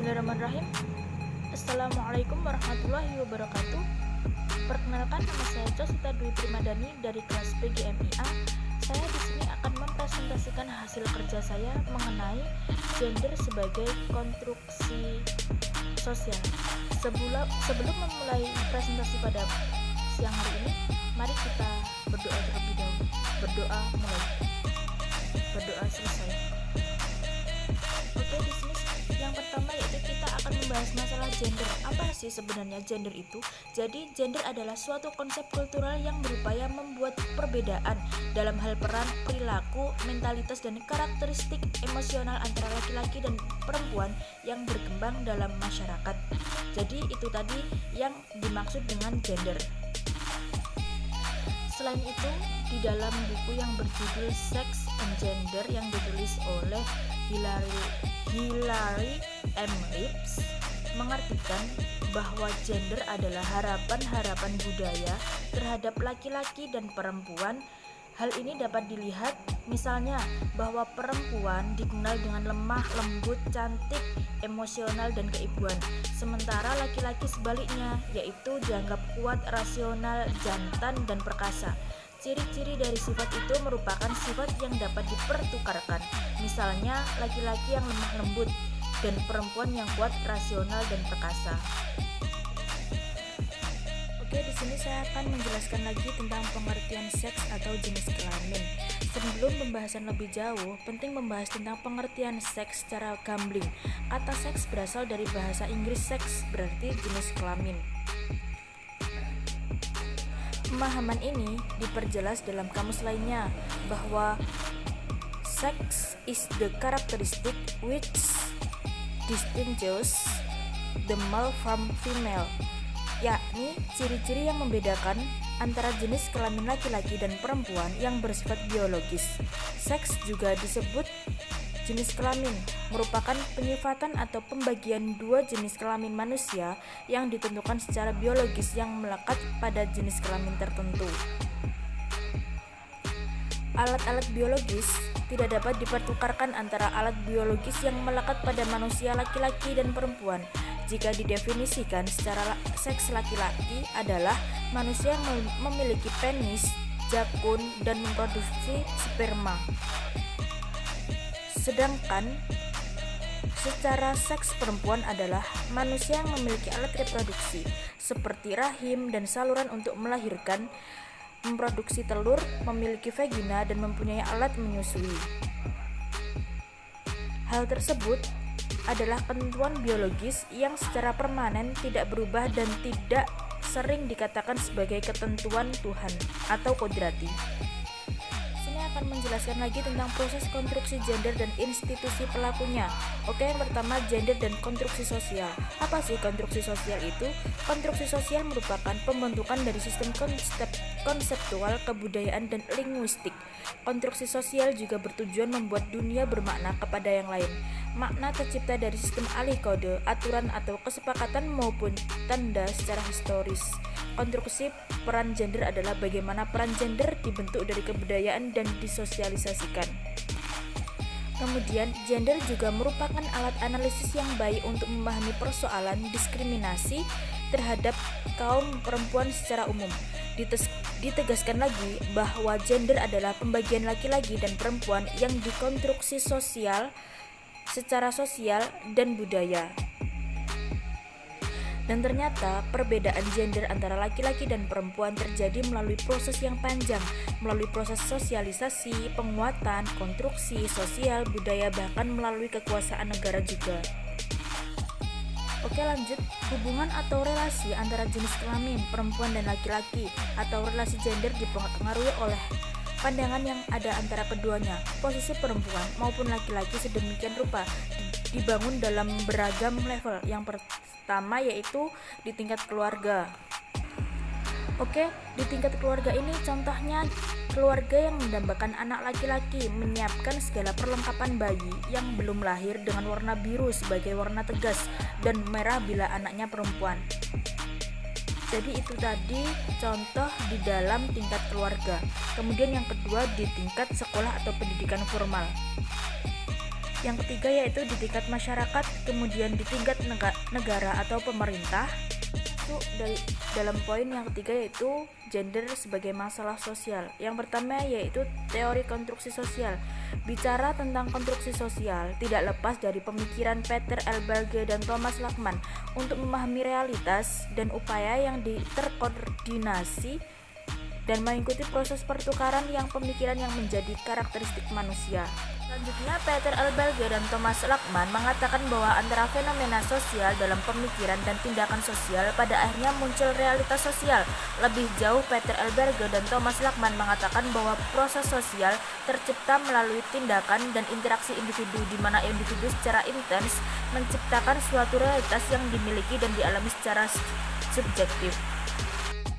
Bismillahirrahmanirrahim. Assalamualaikum warahmatullahi wabarakatuh. Perkenalkan, nama saya Josita Dwi Primadani dari kelas PGMIA. Saya di sini akan mempresentasikan hasil kerja saya mengenai gender sebagai konstruksi sosial. Sebelum memulai presentasi pada siang hari ini, mari kita berdoa terlebih dahulu. Berdoa selesai. Oke, di sini yang pertama yaitu kita akan membahas masalah gender. Apa sih sebenarnya gender itu? Jadi gender adalah suatu konsep kultural yang berupaya membuat perbedaan dalam hal peran, perilaku, mentalitas, dan karakteristik emosional antara laki-laki dan perempuan yang berkembang dalam masyarakat. Jadi itu tadi yang dimaksud dengan gender. Selain itu, di dalam buku yang berjudul Sex and Gender yang ditulis oleh Hilary M. Rips mengartikan bahwa gender adalah harapan-harapan budaya terhadap laki-laki dan perempuan. Hal ini dapat dilihat misalnya bahwa perempuan dikenal dengan lemah, lembut, cantik, emosional, dan keibuan, sementara laki-laki sebaliknya, yaitu dianggap kuat, rasional, jantan, dan perkasa. Ciri-ciri dari sifat itu merupakan sifat yang dapat dipertukarkan, misalnya laki-laki yang lemah lembut dan perempuan yang kuat, rasional, dan perkasa. Oke, di sini saya akan menjelaskan lagi tentang pengertian seks atau jenis kelamin. Sebelum pembahasan lebih jauh, penting membahas tentang pengertian seks secara gambling. Kata seks berasal dari bahasa Inggris sex, berarti jenis kelamin. Pemahaman ini diperjelas dalam kamus lainnya bahwa sex is the characteristic which distinguishes the male from female, yakni ciri-ciri yang membedakan antara jenis kelamin laki-laki dan perempuan yang bersifat biologis. Seks juga disebut jenis kelamin, merupakan penyifatan atau pembagian dua jenis kelamin manusia yang ditentukan secara biologis yang melekat pada jenis kelamin tertentu. Alat-alat biologis tidak dapat dipertukarkan antara alat biologis yang melekat pada manusia laki-laki dan perempuan. Jika didefinisikan secara seks, laki-laki adalah manusia yang memiliki penis, jakun, dan memproduksi sperma. Sedangkan secara seks, perempuan adalah manusia yang memiliki alat reproduksi seperti rahim dan saluran untuk melahirkan, memproduksi telur, memiliki vagina, dan mempunyai alat menyusui. Hal tersebut adalah ketentuan biologis yang secara permanen tidak berubah dan tidak sering dikatakan sebagai ketentuan Tuhan atau kodrati. Akan menjelaskan lagi tentang proses konstruksi gender dan institusi pelakunya. Oke, yang pertama, gender dan konstruksi sosial. Apa sih konstruksi sosial itu? Konstruksi sosial merupakan pembentukan dari sistem konseptual, kebudayaan, dan linguistik. Konstruksi sosial juga bertujuan membuat dunia bermakna kepada yang lain. Makna tercipta dari sistem alih kode, aturan atau kesepakatan maupun tanda secara historis. Konstruksi peran gender adalah bagaimana peran gender dibentuk dari kebudayaan dan disosialisasikan. Kemudian, gender juga merupakan alat analisis yang baik untuk memahami persoalan diskriminasi terhadap kaum perempuan secara umum. Ditegaskan lagi bahwa gender adalah pembagian laki-laki dan perempuan yang dikonstruksi secara sosial dan budaya. Dan ternyata perbedaan gender antara laki-laki dan perempuan terjadi melalui proses yang panjang, melalui proses sosialisasi, penguatan, konstruksi, sosial, budaya, bahkan melalui kekuasaan negara juga. Oke, lanjut. Hubungan atau relasi antara jenis kelamin perempuan dan laki-laki atau relasi gender dipengaruhi oleh pandangan yang ada antara keduanya. Posisi perempuan maupun laki-laki sedemikian rupa dibangun dalam beragam level. Yang pertama yaitu di tingkat keluarga. Oke, di tingkat keluarga ini contohnya keluarga yang mendambakan anak laki-laki menyiapkan segala perlengkapan bayi yang belum lahir dengan warna biru sebagai warna tegas dan merah bila anaknya perempuan. Jadi itu tadi contoh di dalam tingkat keluarga. Kemudian yang kedua di tingkat sekolah atau pendidikan formal. Yang ketiga yaitu di tingkat masyarakat, kemudian di tingkat negara atau pemerintah. Itu dalam poin yang ketiga yaitu gender sebagai masalah sosial. Yang pertama yaitu teori konstruksi sosial. Bicara tentang konstruksi sosial tidak lepas dari pemikiran Peter L. Berge dan Thomas Lackman untuk memahami realitas dan upaya yang terkoordinasi dan mengikuti proses pertukaran yang pemikiran yang menjadi karakteristik manusia. Selanjutnya, Peter L. Berge dan Thomas Lackman mengatakan bahwa antara fenomena sosial dalam pemikiran dan tindakan sosial pada akhirnya muncul realitas sosial. Lebih jauh, Peter L. Berge dan Thomas Lackman mengatakan bahwa proses sosial tercipta melalui tindakan dan interaksi individu, di mana individu secara intens menciptakan suatu realitas yang dimiliki dan dialami secara subjektif.